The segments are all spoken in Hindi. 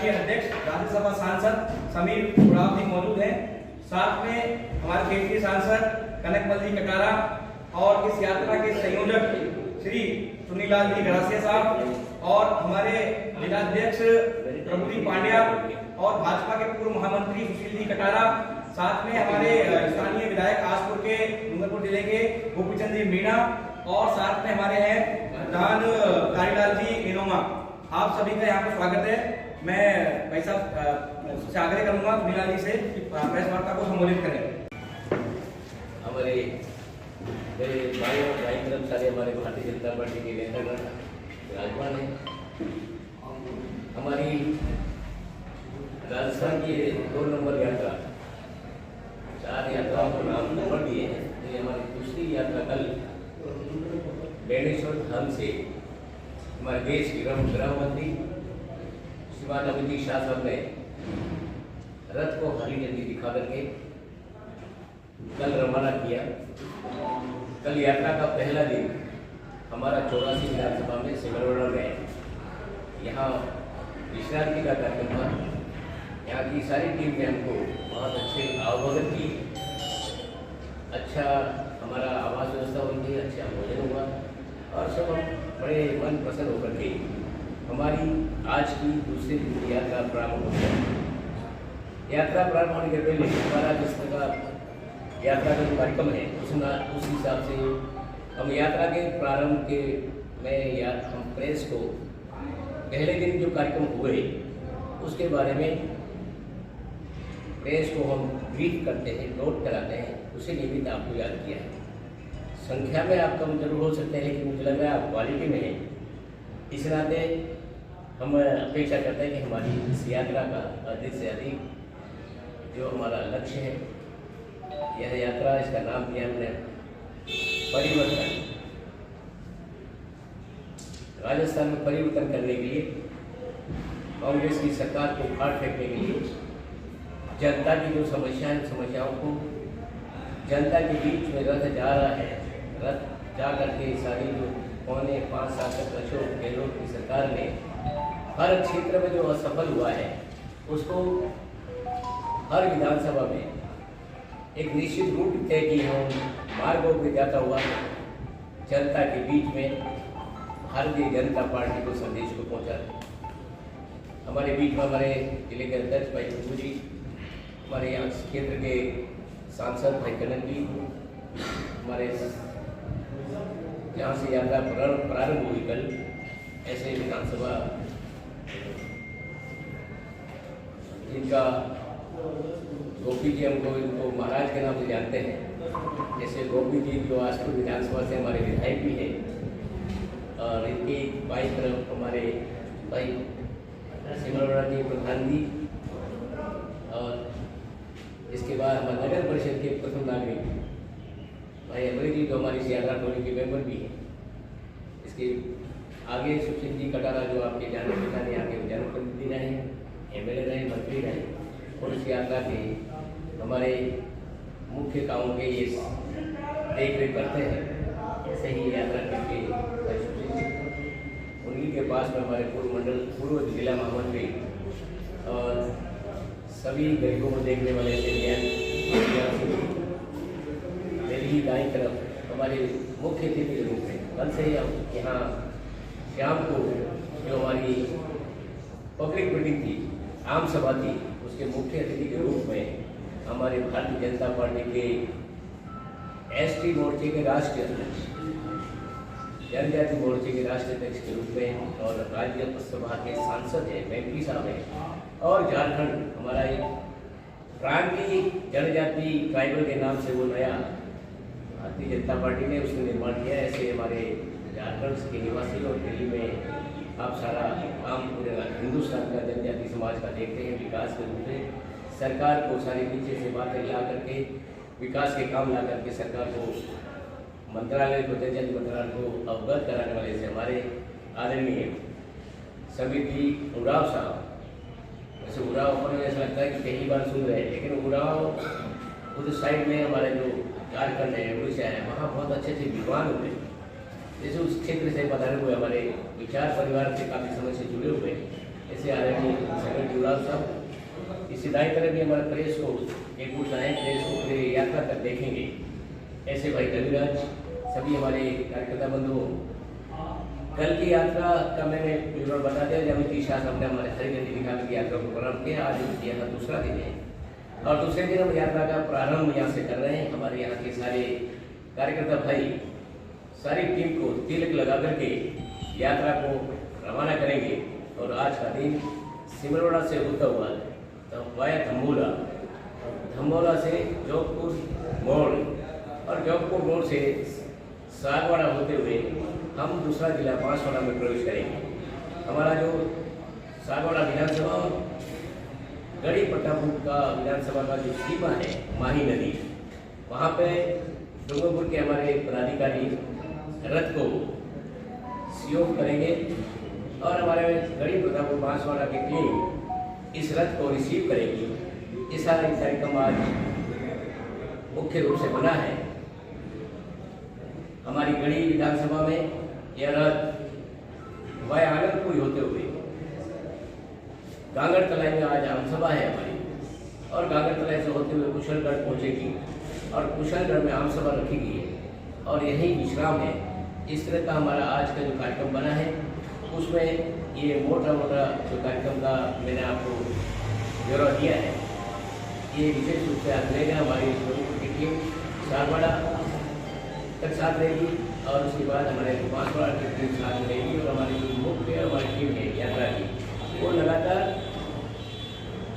राष्ट्रीय अध्यक्ष राज्यसभा सांसद समीर उरांव जी मौजूद हैं। साथ में हमारे क्षेत्रीय सांसद कनकमल जी कटारा और इस यात्रा के संयोजक श्री सुनीलाल जी गरासिया साहब और हमारे जिलाध्यक्ष प्रभुदीप पांड्या और भाजपा के पूर्व महामंत्री सुशील जी कटारा, साथ में हमारे स्थानीय विधायक आसपुर के डूंगरपुर जिले के गोपीचंद जी मीणा और साथ में हमारे हैं प्रधान कारीलाल जी इनोमा। आप सभी का यहाँ पर स्वागत है। मैं भाई साहब से आग्रह करूंगा सुनीलाल जी से प्रेस वार्ता को संबोधित करें। हमारे मेरे भाई और भाई कर्मचारी हमारे भारतीय जनता पार्टी के नेतागण विराजमान हैं। हमारी राजस्थान की 2 नंबर यात्रा 4 यात्राओं को नाम पढ़ दिए हैं। ये हमारी दूसरी यात्रा कल बेणेश्वर धाम से हमारे देश के गृह मंत्री श्रीमान अमित जी शाह साहब ने रथ को हरी झंडी दिखा करके कल रवाना किया। कल यात्रा का पहला दिन हमारा 84 विधानसभा में सिमरौड़ा में यहाँ विश्रांति का कार्यक्रम था। यहाँ की सारी टीम ने हमको बहुत अच्छे अवगत की, अच्छा हमारा आवास व्यवस्था हुई, अच्छा भोजन हुआ और सब हम बड़े मन प्रसन्न होकर के हमारी आज की दूसरे दिन की यात्रा प्रारंभ हो गया। यात्रा प्रारंभ होने के पहले हमारा जिस तरह यात्रा का जो कार्यक्रम है उस हिसाब से हम यात्रा के प्रारंभ के में हम प्रेस को पहले दिन जो कार्यक्रम हुए उसके बारे में प्रेस को हम ब्रीफ करते हैं, नोट कराते हैं, उसी निमित्त आपको याद किया है। संख्या में आप कम जरूर हो सकते हैं लेकिन मुझे लग रहा है आप क्वालिटी में हैं। इस नाते हम अपेक्षा करते हैं कि हमारी इस यात्रा का अधिक से अधिक जो हमारा लक्ष्य है, यह यात्रा, इसका नाम दिया हमने परिवर्तन। राजस्थान में परिवर्तन करने के लिए, कांग्रेस की सरकार को उखाड़ फेंकने के लिए, जनता की जो समस्याओं को जनता के बीच में रथ जा रहा है, रथ जा करके सारी जो 5.5 साल तक अशोक गहलोत की सरकार ने हर क्षेत्र में जो असफल हुआ है उसको हर विधानसभा में एक निश्चित रूट तय किए हों, मार्गों पर जाता हुआ जनता के बीच में भारतीय जनता पार्टी को संदेश को पहुंचा। हमारे बीच में हमारे जिले के अध्यक्ष भाई प्रभु जी, हमारे यहाँ क्षेत्र के सांसद भाई कनक जी, हमारे जहाँ से यात्रा प्रारंभ हुई कल, ऐसे विधानसभा जिनका गोपी जी हमको इनको महाराज के नाम से जानते हैं, जैसे गोपी जी जो आसपुर विधानसभा से हमारे विधायक भी हैं और इनकी बाई तरफ हमारे भाई सिमरौड़ा जी प्रधान जी और इसके बाद हमारे नगर परिषद के प्रथम नागरिक भाई अमृत जी जो हमारी यात्रा टोली के मेंबर भी हैं। इसके आगे सुशील जी कटारा जो आपके जाने पहचाने यहाँ के जनप्रतिनिधि रहे, MLA रहे, मंत्री रहे और इस यात्रा के हमारे मुख्य कामों के ये देख रेख करते हैं। ऐसे ही यात्रा करके उन्हीं के पास में हमारे पूर्व जिला महामंत्री और सभी गरीबों को देखने वाले मेरी ही दाईं तरफ हमारे मुख्य अतिथि के रूप में कल से ही हम यहाँ शाम को जो हमारी पब्लिक मीटिंग थी, आम सभा थी, उसके मुख्य अतिथि के रूप में हमारे भारतीय जनता पार्टी के ST मोर्चे के राष्ट्रीय अध्यक्ष, जनजाति मोर्चे के राष्ट्रीय अध्यक्ष के रूप में और राज्यसभा के सांसद हैं MP साहब हैं और झारखंड हमारा एक प्रांतीय जनजाति ट्राइबल के नाम से वो नया भारतीय जनता पार्टी ने उसने निर्माण किया। ऐसे हमारे झारखंड के निवासी और दिल्ली में आप सारा काम पूरे हिंदुस्तान का जनजाति समाज का देखते हैं। विकास के रूप में सरकार को सारे पीछे से बातें ला करके विकास के काम ला करके सरकार को मंत्रालय को जनजाति मंत्रालय को अवगत कराने वाले से हमारे आदरणीय समीर जी उरांव साहब। वैसे उरांव पर ऐसा लगता है कि पहली बार सुन रहे हैं, लेकिन उरांव उस साइड में हमारे जो झारखंड है, उड़ीसा है, वहाँ बहुत अच्छे अच्छे विद्वान हुए। जैसे उस क्षेत्र से पधारे हुए हमारे विचार परिवार से काफ़ी समय से जुड़े हुए, ऐसे आदरणीय अग्रवाल साहब, इसी दाई तरफ भी हमारे प्रेस को एक उठाएँ, प्रेस को पूरे यात्रा तक देखेंगे। ऐसे भाई कविराज, सभी हमारे कार्यकर्ता बंधुओं, कल की यात्रा का मैंने विवरण बता दिया। जब नीतीश शाह साहब ने हमारे हरी झंडी दिखाकर यात्रा को प्रारंभ किया। आज यह दूसरा दिन है और दूसरे दिन हम यात्रा का प्रारंभ यहाँ से कर रहे हैं। हमारे यहाँ के सारे कार्यकर्ता भाई सारी टीम को तिलक लगा करके यात्रा को रवाना करेंगे और आज का दिन सिमरोड़ा से होता हुआ वाया धम्बोला से जोधपुर मोड़ और जोधपुर मोड़ से सागवाड़ा होते हुए हम दूसरा जिला बांसवाड़ा में प्रवेश करेंगे। हमारा जो सागवाड़ा विधानसभा और गढ़ी प्रतापपुर का विधानसभा का जो सीमा है माही नदी, वहाँ पे डूंगरपुर के हमारे पदाधिकारी रथ को सहयोग करेंगे और हमारे गढ़ी प्रतापपुर बांसवाड़ा की टीम इस रथ को रिसीव करेगी। इस सारा कार्यक्रम आज मुख्य रूप से बना है। हमारी गढ़ी विधानसभा में यह रथ वाया आनंदपुर होते हुए गांगड़ तलाई में आज आमसभा है हमारी और गांगड़ तलाई से होते हुए कुशलगढ़ पहुंचेगी और कुशलगढ़ में आमसभा रखी गई है और यही विश्राम है। इस तरह का हमारा आज का जो कार्यक्रम बना है उसमें ये मोटा जो कार्यक्रम का मैंने आपको ब्यौरा दिया है, ये विशेष रूप से आज लेगा हमारी की टीम सागवाड़ा तक साथ रहेगी और उसके बाद हमारे बांसवाड़ा की टीम साथ रहेगी और हमारी जो मुख्य हमारी टीम है यात्रा की वो लगातार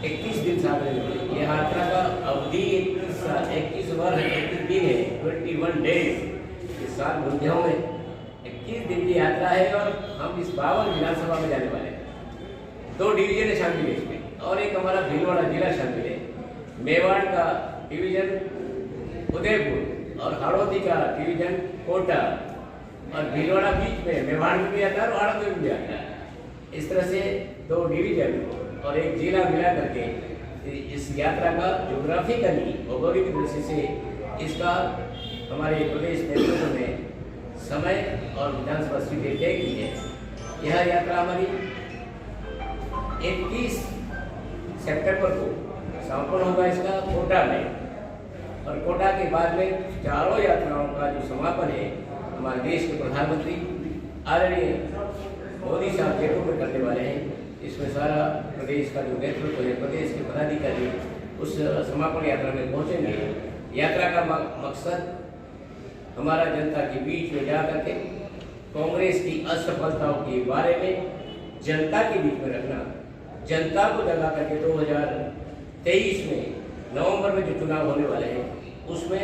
21 दिन साथ रहेगी। ये यात्रा का अवधि 21 वर्ष 21 दिन है, 21 डेज। इस साल बुंदियों में 21 दिन की यात्रा है और हम इस 52 विधानसभा में जाने वाले हैं। 2 डिवीजन है शामिल है इसमें और एक हमारा भीलवाड़ा जिला शामिल है। मेवाड़ का डिवीजन उदयपुर और हाड़ौती का डिवीजन कोटा और भीलवाड़ा बीच में मेवाड़ में भी आता है और हाड़ौती में भी आता है। इस तरह से 2 डिवीजन और एक जिला मिला करके इस यात्रा का ज्योग्राफिकली भौगोलिक दृष्टि से इसका हमारे प्रदेश नेतृत्व में समय और विधानसभा सीटें तय की है। यह यात्रा हमारी 21 सितंबर को समापन होगा इसका कोटा में और कोटा के बाद में चारों यात्राओं का जो समापन है हमारे देश के प्रधानमंत्री आदरणीय मोदी साहब जयपुर में करने वाले हैं। इसमें सारा प्रदेश का जो नेतृत्व है, प्रदेश के पदाधिकारी उस समापन यात्रा में पहुंचेंगे। यात्रा का मकसद हमारा जनता के बीच में जा करके कांग्रेस की असफलताओं के बारे में जनता के बीच में रखना, जनता को जगा करके 2023 में नवंबर में जो चुनाव होने वाले हैं उसमें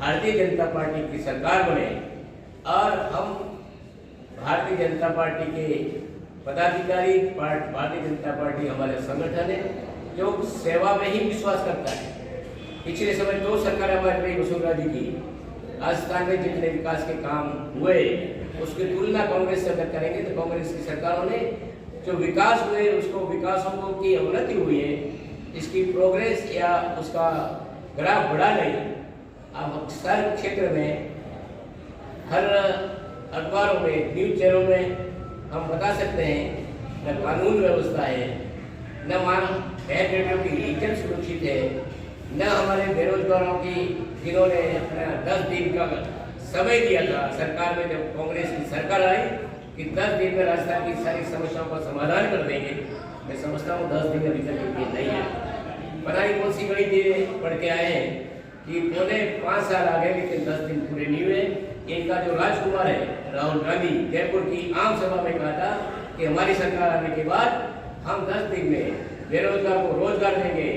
भारतीय जनता पार्टी की सरकार बने और हम भारतीय जनता पार्टी के पदाधिकारी, भारतीय जनता पार्टी हमारे संगठन है जो सेवा में ही विश्वास करता है। पिछले समय 2 सरकारें हमारे रही वसुंधरा जी की, राजस्थान में जितने विकास के काम हुए उसकी तुलना कांग्रेस से अगर करेंगे तो कांग्रेस की सरकारों ने जो विकास हुए उसको विकासों की अवनति हुई है, इसकी प्रोग्रेस या उसका ग्राफ बढ़ा नहीं। अब हर क्षेत्र में हर अखबारों में न्यूज चैनलों में हम बता सकते हैं न कानून व्यवस्था है, न बेरोजगारों की इज्जत सुरक्षित है, न हमारे बेरोजगारों की जिन्होंने अपना 10 दिन का समय दिया था सरकार में जब कांग्रेस की सरकार आई कि 10 दिन में राजस्थान की सारी समस्याओं का समाधान कर देंगे। मैं समझता हूँ 10 दिन अभी तक ये नहीं है। पता नहीं कौन सी बड़ी चीजें पढ़ के आए हैं कि पौने 5 साल आ गए लेकिन 10 दिन पूरे नहीं हुए। इनका जो राजकुमार है राहुल गांधी जयपुर की आम सभा में कहा था कि हमारी सरकार आने के बाद हम 10 दिन में बेरोजगार को रोजगार देंगे,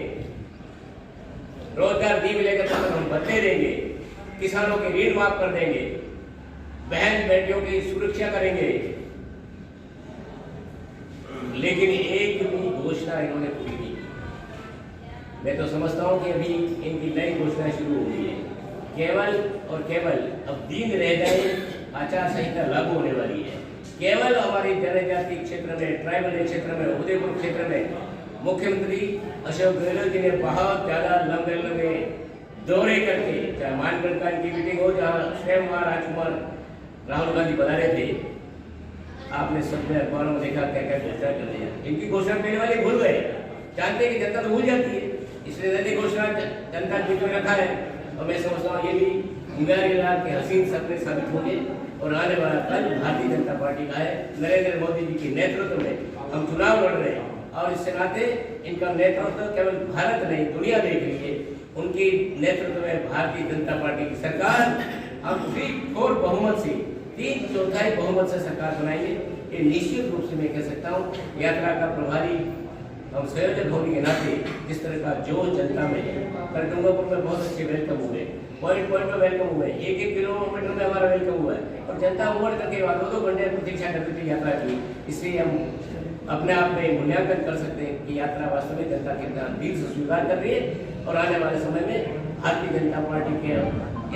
रोजगार नहीं मिलेगा तो हम भत्ते देंगे, किसानों के ऋण माफ कर देंगे, बहन बेटियों की सुरक्षा करेंगे। लेकिन एक भी घोषणा इन्होंने पूरी नहीं की। मैं तो समझता हूं कि अभी इनकी नई घोषणा शुरू हो गई है। केवल और केवल अब दिन रह गए, आचार संहिता लागू होने वाली है। केवल हमारी जनजाति क्षेत्र में, ट्राइबल क्षेत्र में, उदयपुर क्षेत्र में मुख्यमंत्री अशोक गहलोत जी ने बहुत ज्यादा लंबे लंबे दौरे करके, चाहे मानगढ़ का इनकी मीटिंग हो जहाँ स्वयं राजकुमार राहुल गांधी बना रहे थे, आपने सब में अखबारों में देखा क्या क्या घोषणा कर दिया। इनकी घोषणा पहले वाले भूल गए, जानते हैं कि जनता तो भूल जाती है, इसलिए नई घोषणा जनता के बीच में रखा है। और मैं समझता हूँ ये भी मुंगारीलाल के हसीन सपने साबित होंगे और आने वाला कल भारतीय जनता पार्टी का है। नरेंद्र मोदी जी के नेतृत्व में हम चुनाव लड़ रहे हैं और इससे नाते इनका नेतृत्व केवल भारत नहीं दुनिया देख रही है। उनके नेतृत्व में भारतीय जनता पार्टी की सरकार हम 3/4 बहुमत से 3/4 बहुमत से सरकार बनाएंगे। ये निश्चित रूप से मैं कह सकता हूँ यात्रा का प्रभारी हम संयोजक होने के नाते जिस तरह का जो जनता में है, कल डूंगरपुर में बहुत अच्छे वेलकम हुए, पॉइंट में वेलकम हुए, 1-1 किलोमीटर में हमारा वेलकम हुआ है और जनता उमड़ करके 2-2 घंटे प्रतीक्षा करती थी यात्रा की। इससे हम अपने आप में मूल्यांकन कर सकते हैं कि यात्रा वास्तव में जनता कितना दिल से स्वीकार कर रही है और आने वाले समय में भारतीय जनता पार्टी के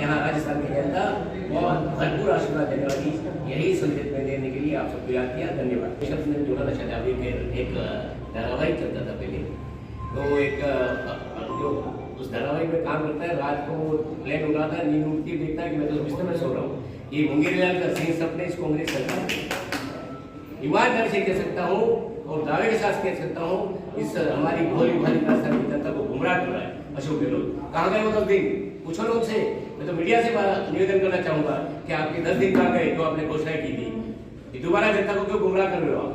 यहाँ राजस्थान की जनता बहुत भरपूर आशीर्वाद देने वाली, यही संदेश में देने के लिए आप सबको याद किया। धन्यवाद। शब्द में जोड़ा था शताब्दी के एक धारावाहिक चलता था पहले, तो एक जो उस धारावाहिक में काम करता है, रात को प्लेन उड़ाता है, नींद उड़ती देखता है कि मैं तो बिस्तर में सो रहा हूँ। ये मुंगेरीलाल का सही सपने इस कांग्रेस सरकार ईमानदारी से कह सकता हूँ और दावे के साथ कह सकता हूँ, इस हमारी भोली भाली राजस्थान की जनता को गुमराह कर रहा है अशोक गहलोत। कहाँ गए वो 10 दिन? पूछो लोग से। मैं तो मीडिया से निवेदन करना चाहूंगा कि आपके 10 दिन कहाँ गए जो आपने घोषणा की थी? दोबारा जनता को क्यों गुमराह कर रहे हो आप?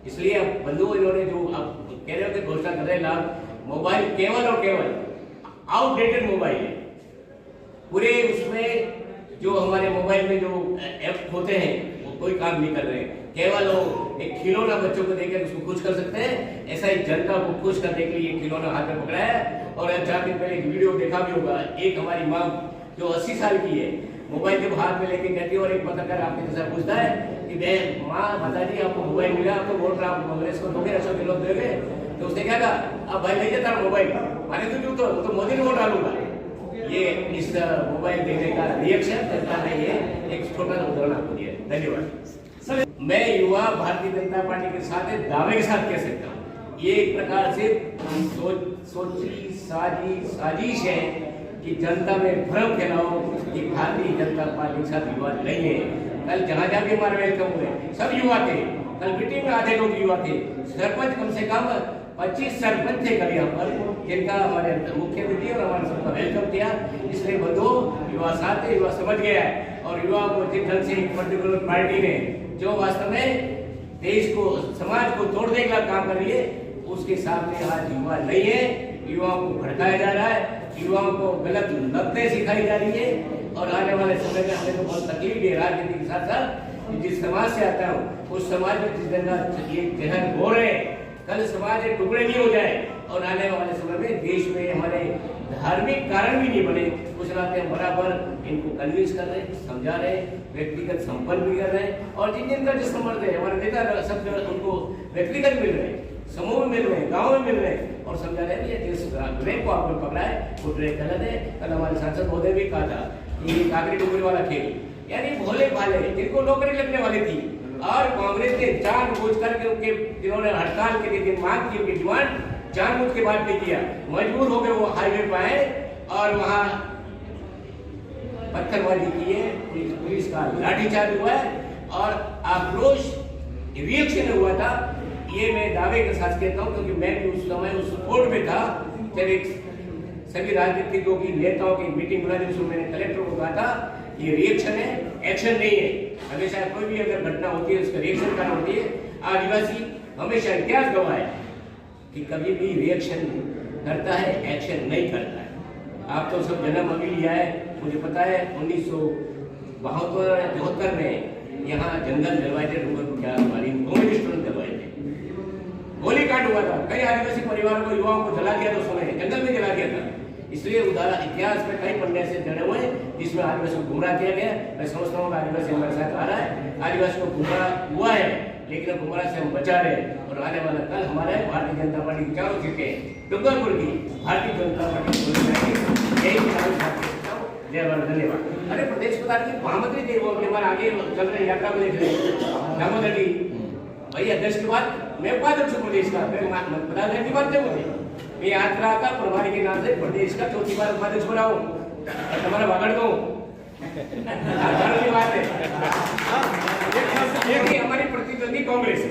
इसलिए अब बंधु इन्होंने जो आप कह रहे हो कि घोषणा कर रहे हैं लाभ, मोबाइल केवल और केवल आउटडेटेड मोबाइल है। पूरे उसमें जो हमारे मोबाइल में जो ऐप होते हैं वो कोई काम नहीं कर रहे हैं। केवल वो एक खिलौना बच्चों को देकर उसको खुश कर सकते हैं, ऐसा ही जनता को खुश करने के लिए खिलौना हाथ में पकड़ा है। और 4 दिन पहले एक वीडियो देखा भी होगा, एक हमारी माँ जो 80 साल की है मोबाइल जब हाथ में लेके कहती है और एक पत्रकार आपके जैसा पूछता है कि माँ बता दी आपको मोबाइल मिला, आपको वोट आप कांग्रेस को दोगे, अशोक गहलोत दोगे? तो उसने क्या कहा, अब भाई नहीं देता मोबाइल, माने तो मोदी ने वोट डालूंगा। ये इस मोबाइल देने का रिएक्शन जनता ने ये एक छोटा सा उदाहरण आपको दिया। धन्यवाद। मैं युवा भारतीय जनता पार्टी के साथ दावे के साथ कह सकता हूँ ये एक प्रकार से सोची साजिश है कि जनता में भ्रम फैलाओ कि भारतीय जनता पार्टी के साथ युवा नहीं है। कल जहां भी हमारे वेलकम हुए सब युवा थे, कल मीटिंग में आधे लोग युवा थे, सरपंच कम से कम 25 सरपंच थे कल यहाँ पर जिनका हमारे मुख्यमंत्री और हमारे सबका वेलकम किया। इसलिए बंधु युवा साथ है, युवा समझ गया है और युवा को जिस ढंग से एक पर्टिकुलर पार्टी ने जो वास्तव में देश को समाज को तोड़ने का काम कर रही है उसके सामने आज युवा नहीं है। युवाओं को भड़काया जा रहा है, युवाओं को गलत लतें सिखाई जा रही है और आने वाले समय में हमें तो बहुत तकलीफ है। राजनीति के साथ साथ जिस समाज से आता हूँ उस समाज में जिस जगह ये जहर हो रहे हैं, कल समाज एक टुकड़े नहीं हो जाए और आने वाले समय में देश में हमारे धार्मिक कारण भी नहीं बने, उस नाते हम बराबर इनको कन्विंस कर रहे हैं, समझा रहे हैं, व्यक्तिगत संपर्क भी कर रहे हैं और जिन जिनका जो समर्थ है हमारे नेता सब उनको व्यक्तिगत मिल रहे हैं, समूह में मिल रहे हैं, गाँव में मिल रहे हैं और समझा रहे हैं जिस ड्रेक को आपने पकड़ा है वो ड्रेक गलत है। कल हमारे सांसद महोदय भी कहा था कि काकरी डुगरी वाला खेल, यानी भोले भाले जिनको नौकरी लगने वाली थी और कांग्रेस ने जानबूझ करके उनके जिन्होंने हड़ताल के लिए मांग की उनकी डिमांड जानबूझ के बाद नहीं किया, मजबूर हो गए वो हाईवे पर आए और वहां पत्थरबाजी की है, पुलिस का लाठीचार्ज हुआ है और आक्रोश रिएक्शन हुआ था। ये मैं दावे के साथ कहता हूं क्योंकि मैं भी उस समय उस कोर्ट में था जब एक सभी राजनीतिकों की नेताओं की मीटिंग बुलाई थी, उसमें मैंने कलेक्टर को कहा था ये रिएक्शन है, एक्शन नहीं है। हमेशा कोई भी अगर घटना होती है उसका रिएक्शन करना होती है। आदिवासी हमेशा इतिहास गवाह है कि कभी भी रिएक्शन करता है, एक्शन नहीं करता है। आप तो सब जन्म अभी लिया है, मुझे पता है 1972-73 में यहाँ जंगल जलवाए थे, जलवाए थे, गोलीकांड हुआ था, कई आदिवासी परिवारों को युवाओं को जला दिया था, उसने जंगल में जला दिया था। इसलिए उदाहरण इतिहास में कई पन्ने से जड़े हुए जिसमें आदिवासी को गुमराह किया गया। मैं समझता हूँ आदिवासी हमारे साथ आ रहा है, आदिवासी को गुमराह हुआ है लेकिन गुमराह से हम बचा रहे और आने वाला कल हमारे भारतीय जनता पार्टी की चारों सीटें डूंगरपुर की भारतीय जनता पार्टी जय भारत। धन्यवाद। अरे प्रदेश प्रधान की महामंत्री थे वो हमारे आगे चल रहे यात्रा को देख रहे दामोदर जी भाई अध्यक्ष के बाद मैं उपाध्यक्ष प्रदेश का प्रधान की बात है मुझे मैं यात्रा का प्रभारी के नाम से प्रदेश का 4थी बार उपाध्यक्ष बना हूँ और तुम्हारा भागड़ दो बात है। हमारी प्रतिद्वंदी कांग्रेस है।